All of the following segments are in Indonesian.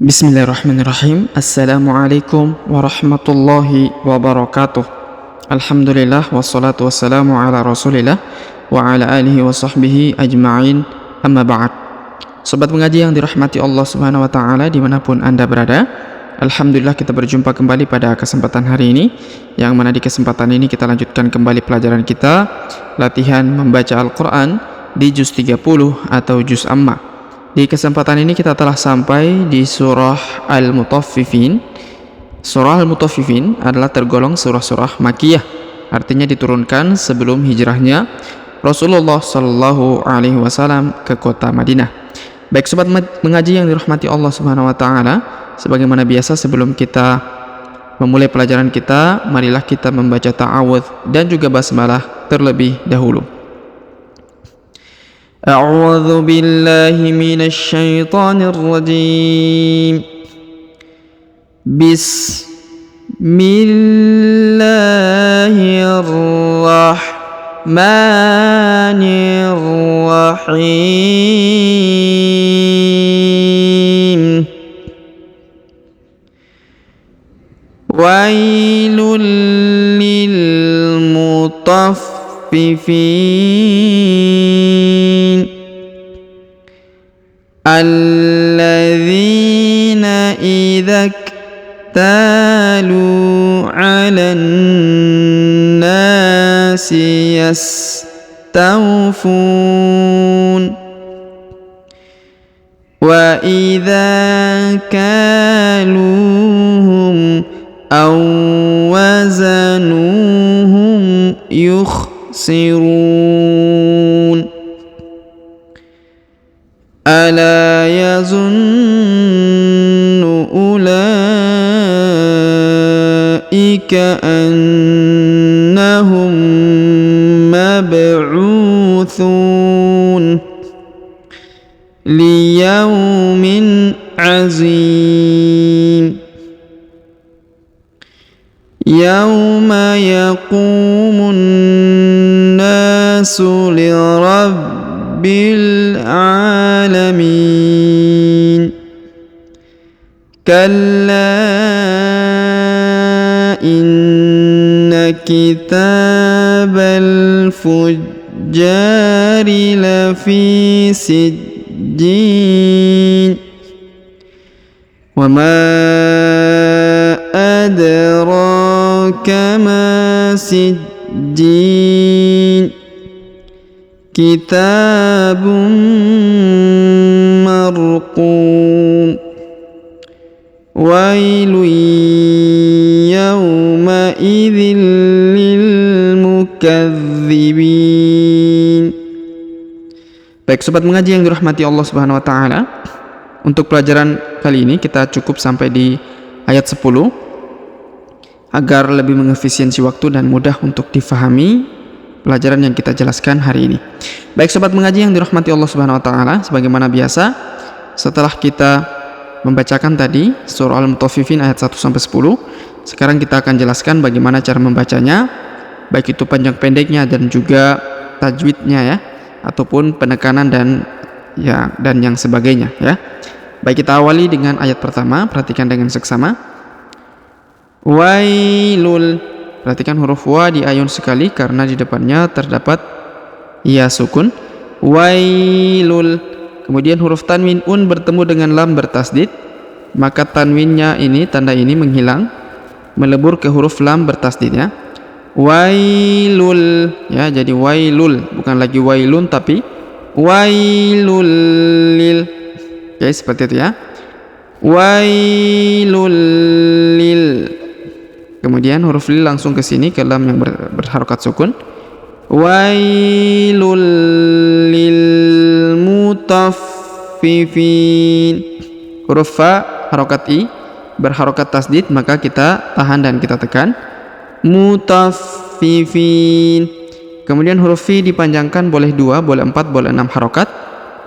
Bismillahirrahmanirrahim. Assalamualaikum warahmatullahi wabarakatuh. Alhamdulillah wassalatu wassalamu ala rasulillah wa ala alihi wa sahbihi ajma'in, amma ba'd. Sobat pengaji yang dirahmati Allah subhanahu wa ta'ala dimanapun anda berada, Alhamdulillah kita berjumpa kembali pada kesempatan hari ini, yang mana di kesempatan ini kita lanjutkan kembali pelajaran kita latihan membaca Al-Quran di juz 30 atau juz amma. Di kesempatan ini kita telah sampai di surah Al-Mutaffifin. Surah Al-Mutaffifin adalah tergolong surah-surah Makkiyah, artinya diturunkan sebelum hijrahnya Rasulullah Shallallahu Alaihi Wasallam ke kota Madinah. Baik sobat mengaji yang dirahmati Allah Subhanahu Wa Taala, sebagaimana biasa sebelum kita memulai pelajaran kita, marilah kita membaca ta'awudz dan juga basmalah terlebih dahulu. أعوذ بالله من الشيطان الرجيم بسم الله الرحمن الرحيم ويل للمطففين الذين إذا اكتالوا على الناس يستوفون وإذا كالوهم أو وزنوهم يخسرون ألا يظن أولئك أنهم مبعوثون ليوم عظيم يوم يقوم الناس لرب العالمين كلا إن كتاب الفجار لفي سجين وما أدراك ما سجين كتاب مرقوم ويل يومئذ للمكذبين. Baik sobat mengaji yang dirahmati Allah Subhanahu wa taala, untuk pelajaran kali ini kita cukup sampai di ayat 10 agar lebih mengefisiensi waktu dan mudah untuk difahami pelajaran yang kita jelaskan hari ini. Baik sobat mengaji yang dirahmati Allah Subhanahu wa taala, sebagaimana biasa setelah kita membacakan tadi surah Al-Mutaffifin ayat 1 sampai 10, sekarang kita akan jelaskan bagaimana cara membacanya, baik itu panjang pendeknya dan juga tajwidnya ya, ataupun penekanan dan yang sebagainya ya. Baik, kita awali dengan ayat pertama, perhatikan dengan seksama. Wailul, perhatikan huruf wa di ayun sekali karena di depannya terdapat ya sukun. Wailul. Kemudian huruf tanwin un bertemu dengan lam bertasdid, maka tanwinnya ini, tanda ini menghilang, melebur ke huruf lam bertasdid ya. Wailul ya, jadi wailul, bukan lagi wailun tapi wailul lil. Oke, seperti itu ya. Wailul lil. Kemudian huruf lil langsung ke sini ke lam yang berharokat sukun. Wailul lil mutaffifin. Huruf fa harokat i berharokat tasdid, maka kita tahan dan kita tekan. Mutaffifin. Kemudian huruf fi dipanjangkan, boleh 2, boleh 4, boleh 6 harokat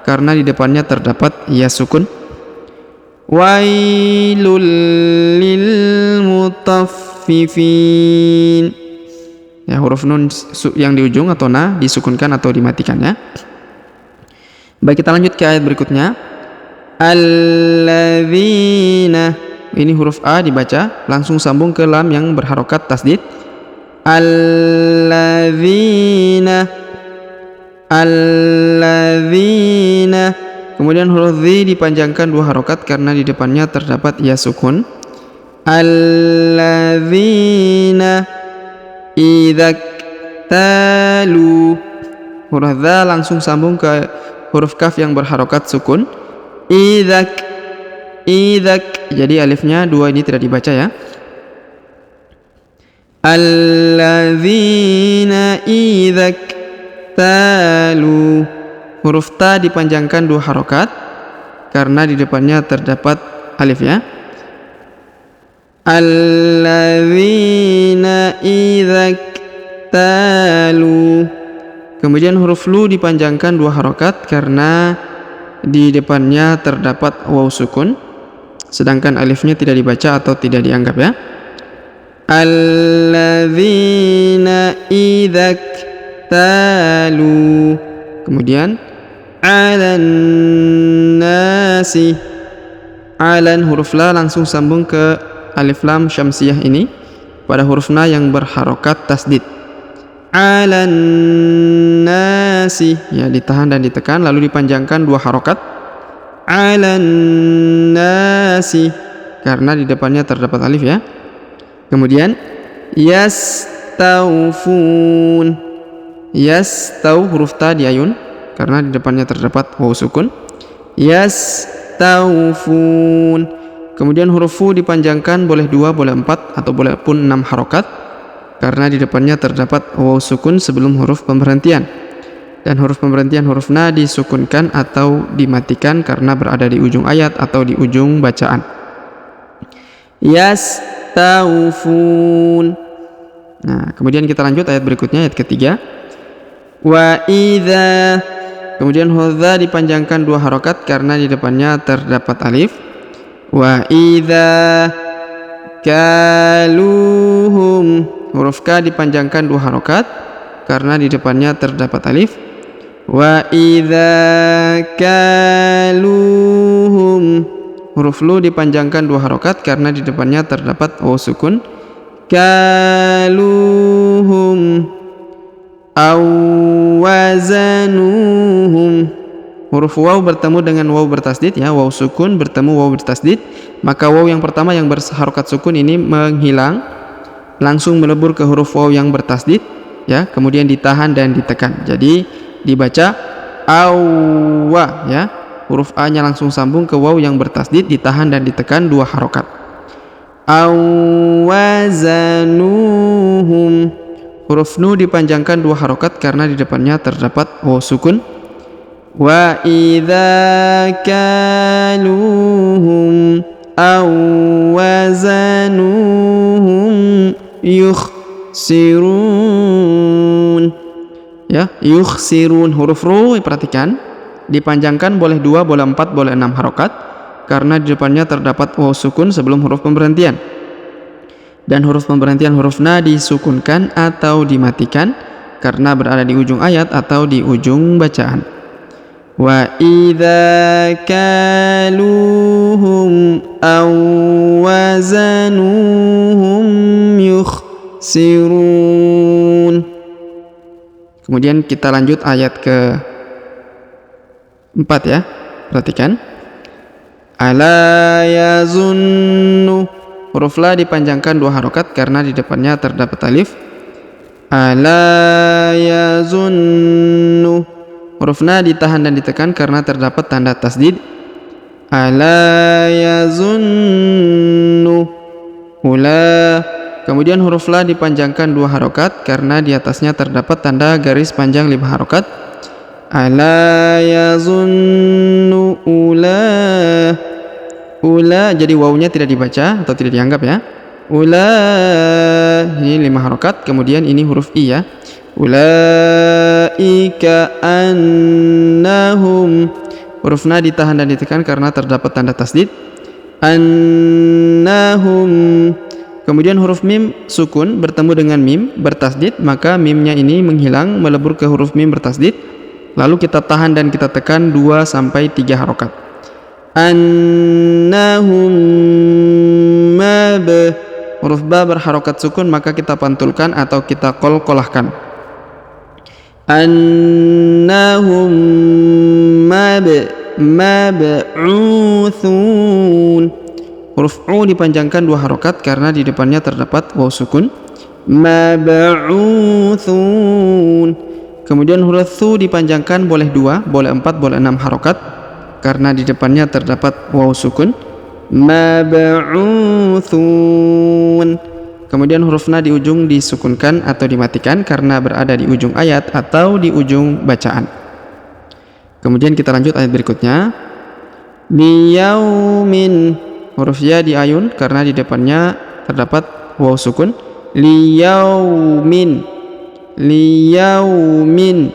karena di depannya terdapat ya sukun. Wailul lil mutaffifin. Ya, huruf nun yang di ujung atau na disukunkan atau dimatikan ya. Baik, kita lanjut ke ayat berikutnya. alladzina. Ini huruf A dibaca langsung sambung ke lam yang berharokat tasdid. Alladzina, alladzina. Kemudian huruf Z dipanjangkan 2 harokat karena di depannya terdapat ya sukun. Alladzina idzaktalu. Huruf Z langsung sambung ke huruf kaf yang berharokat sukun. Idzak, jadi alifnya 2 ini tidak dibaca ya. Alladzina idzaktalu. Huruf ta dipanjangkan 2 harokat karena di depannya terdapat alif ya. Alladzina idzaktalu. Kemudian huruf lu dipanjangkan 2 harokat karena di depannya terdapat waw sukun, sedangkan alifnya tidak dibaca atau tidak dianggap ya. Alladzina idzaktalu. Kemudian alan nasi. Alan huruf la langsung sambung ke alif lam syamsiyah ini pada huruf na yang berharokat tasdid. Alan nasi, ya ditahan dan ditekan lalu dipanjangkan 2 harokat. Alan nasi karena di depannya terdapat alif ya. Kemudian yastaufun. Yastau huruf ta di ayun karena di depannya terdapat waw sukun. Yastaufun. Kemudian huruf fu dipanjangkan boleh 2, boleh 4 atau boleh pun 6 harokat karena di depannya terdapat waw sukun sebelum huruf pemberhentian. Dan huruf pemberhentian huruf na disukunkan atau dimatikan karena berada di ujung ayat atau di ujung bacaan. Yastaufun. Nah, kemudian kita lanjut ayat berikutnya, ayat ketiga. Wa idza. Kemudian hudza dipanjangkan 2 harokat karena di depannya terdapat alif. Wa idza kaluhum. Huruf K dipanjangkan 2 harokat karena di depannya terdapat alif. Wa idza kaluhum. Huruf lu dipanjangkan 2 harokat karena di depannya terdapat waw sukun. Kaluhum aw wazanuhum. Huruf waw bertemu dengan waw bertasdid ya, waw sukun bertemu waw bertasdid, maka waw yang pertama yang berharokat sukun ini menghilang, langsung melebur ke huruf waw yang bertasdid ya, kemudian ditahan dan ditekan. Jadi dibaca awwa ya. Huruf A nya langsung sambung ke waw yang bertasdid, ditahan dan ditekan 2 harokat. Awazanuhum. Huruf nu dipanjangkan 2 harokat karena di depannya terdapat waw sukun. Wa idza kaluhum awazanuhum yukhsirun. Ya, yukhsirun. Huruf ru perhatikan dipanjangkan boleh 2, boleh 4, boleh 6 harokat karena di depannya terdapat waw sukun sebelum huruf pemberhentian. Dan huruf pemberhentian huruf na disukunkan atau dimatikan karena berada di ujung ayat atau di ujung bacaan. Wa idza kaluhum aw wazanuhum yukhsirun. Kemudian kita lanjut ayat ke 4 ya. Perhatikan. Ala yazunnu. Huruf la dipanjangkan 2 harokat karena di depannya terdapat alif. Ala yazunnu. Huruf na ditahan dan ditekan karena terdapat tanda tasdid. Ala yazunnu ula. Kemudian huruf la dipanjangkan 2 harokat karena di atasnya terdapat tanda garis panjang 5 harokat. Ala yazunnu ula. Ula, jadi wawunya tidak dibaca atau tidak dianggap ya. Ula, ini 5 harokat. Kemudian ini huruf i ya. Ulaika annahum. Huruf na ditahan dan ditekan karena terdapat tanda tasdid. Annahum. Kemudian huruf mim sukun bertemu dengan mim bertasdid, maka mimnya ini menghilang melebur ke huruf mim bertasdid. Lalu kita tahan dan kita tekan 2 sampai 3 harokat. annahum mab. Huruf ba berharokat sukun maka kita pantulkan atau kita qalqalahkan. Annahum mab'utsun. Huruf u dipanjangkan 2 harokat karena di depannya terdapat waw sukun. Mab'utsun. Kemudian huruf thu dipanjangkan boleh 2, boleh 4, boleh 6 harokat karena di depannya terdapat waw sukun. Mab'utsun. Kemudian huruf na di ujung disukunkan atau dimatikan karena berada di ujung ayat atau di ujung bacaan. Kemudian kita lanjut ayat berikutnya. Liyaumin. Huruf ya di ayun karena di depannya terdapat waw sukun. Liyaumin. Liyaumin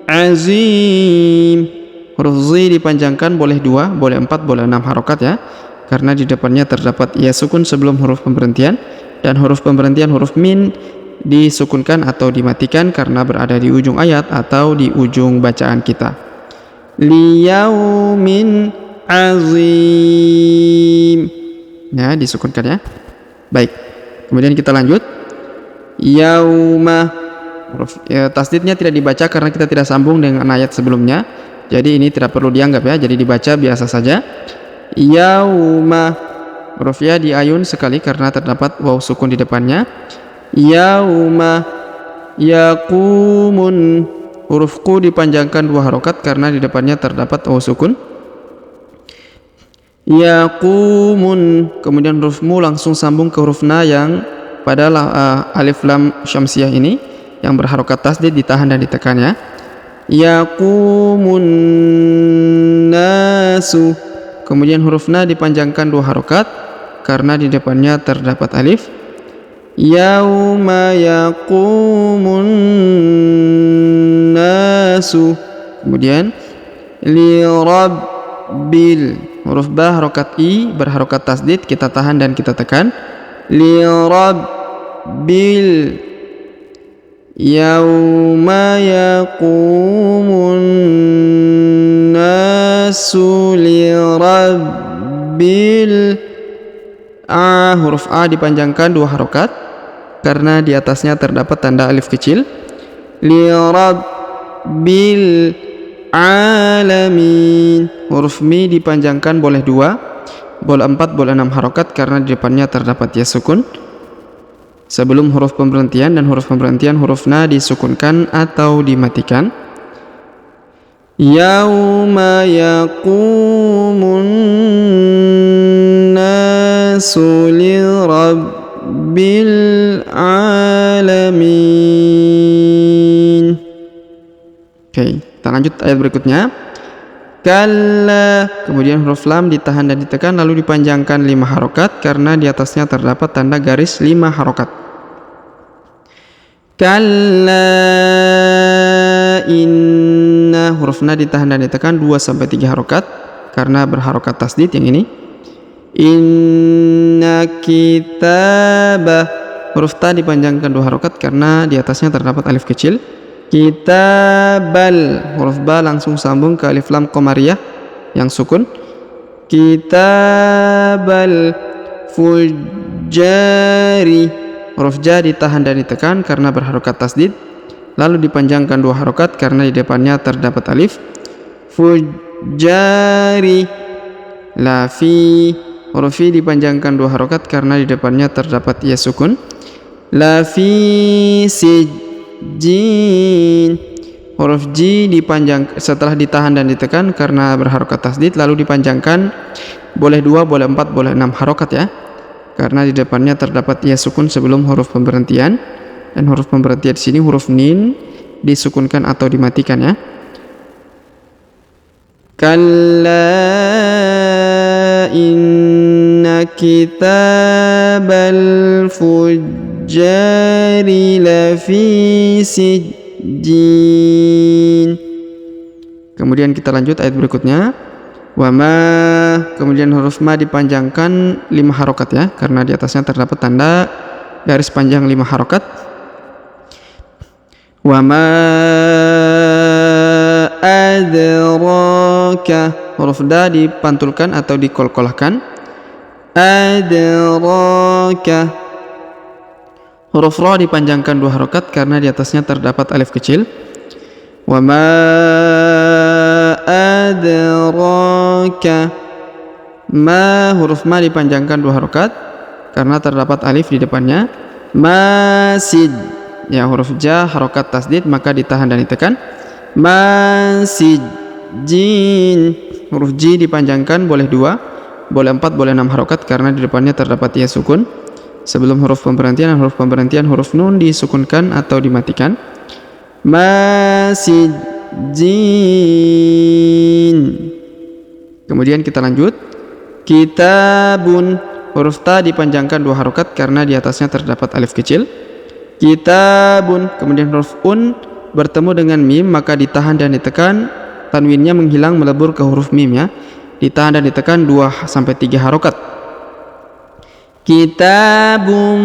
azim. Huruf zi dipanjangkan boleh 2, boleh 4, boleh 6 harokat ya, karena di depannya terdapat ya sukun sebelum huruf pemberhentian, dan huruf pemberhentian huruf min disukunkan atau dimatikan karena berada di ujung ayat atau di ujung bacaan kita. Liyaumin azim. Ya, disukunkan ya. Baik. Kemudian kita lanjut. Yauma. Huruf tasdidnya tidak dibaca karena kita tidak sambung dengan ayat sebelumnya. Jadi ini tidak perlu dianggap ya. Jadi dibaca biasa saja. Yauma. Huruf ya di ayun sekali karena terdapat waw sukun di depannya. Yauma yaqumun. Huruf ku dipanjangkan 2 harokat karena di depannya terdapat waw sukun. Yaqumun. Kemudian huruf mu langsung sambung ke huruf na yang pada alif lam syamsiyah ini yang berharokat tasdid ditahan dan ditekan ya. Yaqumun nasu. Kemudian huruf na dipanjangkan 2 harokat karena di depannya terdapat alif. Yauma yaqumun nasu. Kemudian li rabbil. Huruf ba harokat i berharokat tasdid kita tahan dan kita tekan. Li rabbil. Yauma yaqumun nasu li rabbil. Huruf a dipanjangkan 2 harokat karena di atasnya terdapat tanda alif kecil. Li rabbil alamin. Huruf mi dipanjangkan boleh 2, boleh 4, boleh 6 harokat karena di depannya terdapat ya sukun sebelum huruf pemberhentian, dan huruf pemberhentian huruf na disukunkan atau dimatikan. Yauma yaqumun nasu li rabbil alamin. Oke, kita lanjut ayat berikutnya. Kalla. Kemudian huruf lam ditahan dan ditekan lalu dipanjangkan 5 harokat karena di atasnya terdapat tanda garis 5 harokat. Kalla inna. Huruf na ditahan dan ditekan 2-3 harokat karena berharokat tasdid yang ini. Inna kitabah. Huruf ta dipanjangkan 2 harokat karena di atasnya terdapat alif kecil. Kitabal. Huruf ba langsung sambung ke alif lam qamariyah yang sukun. Kitabal fujari. Huruf ja ditahan dan ditekan karena berharokat tasdid lalu dipanjangkan 2 harokat karena di depannya terdapat alif. Fujari. Lafi. Huruf fi dipanjangkan 2 harokat karena di depannya terdapat ya sukun. Lafi jin. Huruf J dipanjang setelah ditahan dan ditekan karena berharokat tasdid lalu dipanjangkan boleh 2, boleh 4, boleh 6 harokat ya karena di depannya terdapat ya sukun sebelum huruf pemberhentian, dan huruf pemberhentian di sini huruf nin disukunkan atau dimatikan ya. Kalla inna kitabal fujari lafi sijjin. Kemudian kita lanjut ayat berikutnya. Wama. Kemudian huruf ma dipanjangkan 5 harokat ya karena di atasnya terdapat tanda garis panjang 5 harokat. Wama adraka. huruf da dipantulkan atau dikolkolahkan. Adraka. Huruf ra dipanjangkan 2 harokat karena di atasnya terdapat alif kecil. Wa ma adraka. Ma, huruf ma dipanjangkan 2 harokat karena terdapat alif di depannya. Masjid. Ya, huruf ja harokat tasdid maka ditahan dan ditekan. Masjid. Jin. Huruf ji dipanjangkan boleh 2, boleh 4, boleh 6 harokat karena di depannya terdapat ya sukun. Sebelum huruf pemberhentian dan huruf pemberhentian huruf nun disukunkan atau dimatikan. Masjid. Jin. Kemudian kita lanjut. Kitabun. Huruf ta dipanjangkan 2 harokat karena di atasnya terdapat alif kecil. Kitabun. Kemudian huruf un bertemu dengan mim maka ditahan dan ditekan. Tanwinnya menghilang melebur ke huruf mim ya. Ditahan dan ditekan 2 sampai 3 harokat. Kitabum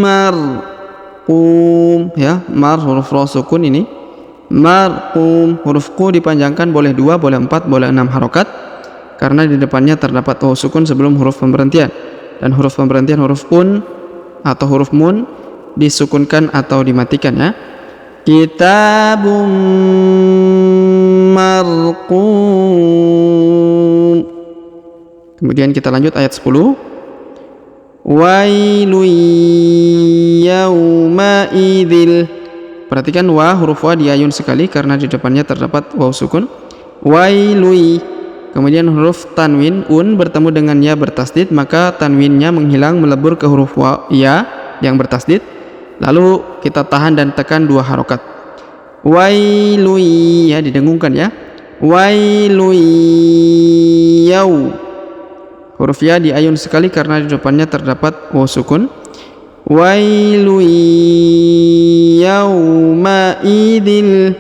marqum ya. Mar huruf ra sukun ini. Marqum. Huruf ku dipanjangkan boleh 2, boleh 4, boleh 6 harokat karena di depannya terdapat waw sukun sebelum huruf pemberhentian, dan huruf pemberhentian huruf un atau huruf mun disukunkan atau dimatikan ya. Kitabum marqum. Kemudian kita lanjut ayat 10. Wailu yauma idzil. Perhatikan wa, huruf wa diayun sekali karena di depannya terdapat waw sukun. Wailui. Kemudian huruf tanwin un bertemu dengan ya bertasdid maka tanwinnya menghilang melebur ke huruf wa ya yang bertasdid. Lalu kita tahan dan tekan 2 harokat. Wailui ya didengungkan ya. Wailui yau. Huruf ya diayun sekali karena di depannya terdapat waw sukun. Wailui yauma idzil.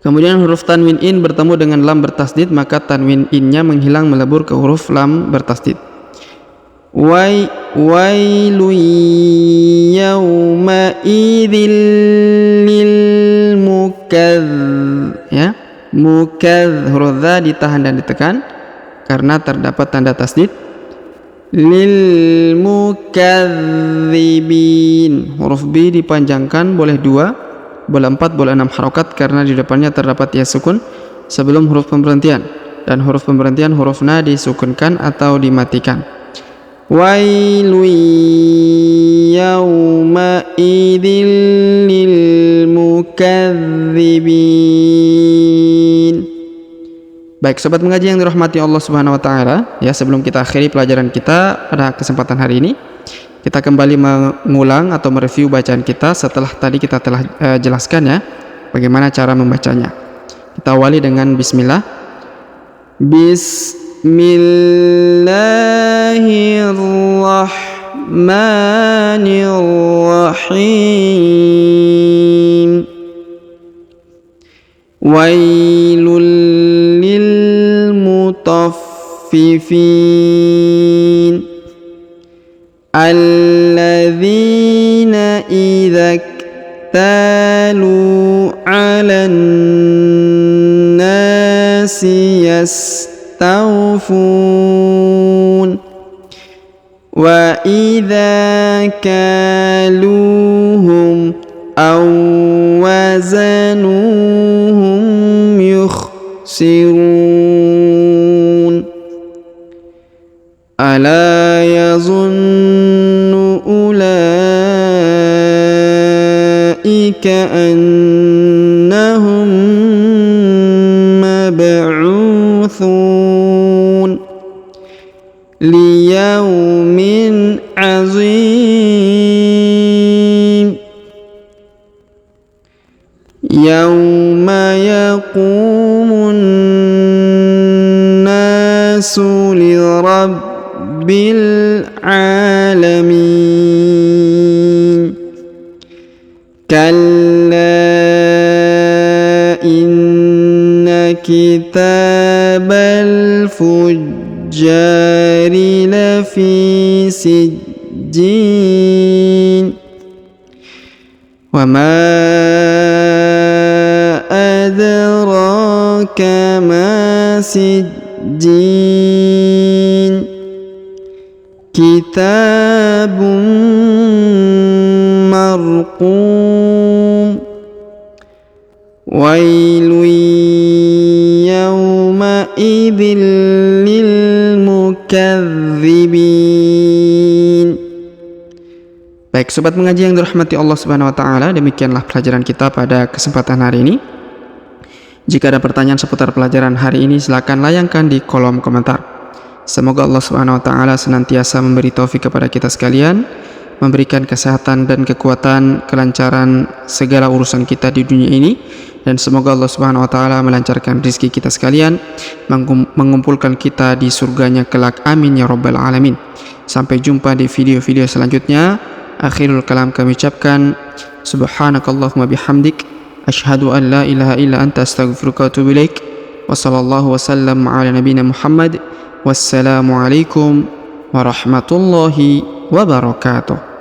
Kemudian huruf tanwin in bertemu dengan lam bertasdid maka tanwin innya menghilang melebur ke huruf lam bertasdid. Wailu yauma idzil lil mukadz ya. Mukadz, huruf dha ditahan dan ditekan karena terdapat tanda tasdid. Lil mukadzibin. Huruf b dipanjangkan boleh 2, boleh 4, boleh 6 harokat karena di depannya terdapat ya sukun sebelum huruf pemberhentian, dan huruf pemberhentian huruf na disukunkan atau dimatikan. Wailu yauma idzil lil mukadzibin. Baik sobat mengaji yang dirahmati Allah Subhanahu wa taala, ya sebelum kita akhiri pelajaran kita pada kesempatan hari ini, kita kembali mengulang atau mereview bacaan kita setelah tadi kita telah jelaskan ya bagaimana cara membacanya. Kita awali dengan bismillah. Bismillahirrahmanirrahim. Wailul lil mutaffifin. Alladzina idza iktalu 'alan nasi yastawfun wa idza kaluhum aw wazanuhum yukhsirun. Ala yazunnu ulaika annahum mab'uthun liyaumin azim yauma yaqumun nasu lirabbil alamin. Kalla inna kitabal fujjari lafi sijjin wa ma adraka ma سجين كتاب مرقوم ويل يومئذ للمكذبين. Baik, sobat mengaji yang dirahmati Allah Subhanahu wa taala, demikianlah pelajaran kita pada kesempatan hari ini. Jika ada pertanyaan seputar pelajaran hari ini, silakan layangkan di kolom komentar. Semoga Allah Subhanahu wa taala senantiasa memberi taufik kepada kita sekalian, memberikan kesehatan dan kekuatan, kelancaran segala urusan kita di dunia ini, dan semoga Allah Subhanahu wa taala melancarkan rezeki kita sekalian, mengumpulkan kita di surganya kelak. Amin ya rabbal alamin. Sampai jumpa di video-video selanjutnya. Akhirul kalam kami ucapkan subhanakallahumma bihamdik asyhadu an la ilaha illa anta astaghfiruka wa atubu ilaik. Wa sallallahu wasallam ala nabiyyina Muhammad. Wassalamu alaikum warahmatullahi wabarakatuh.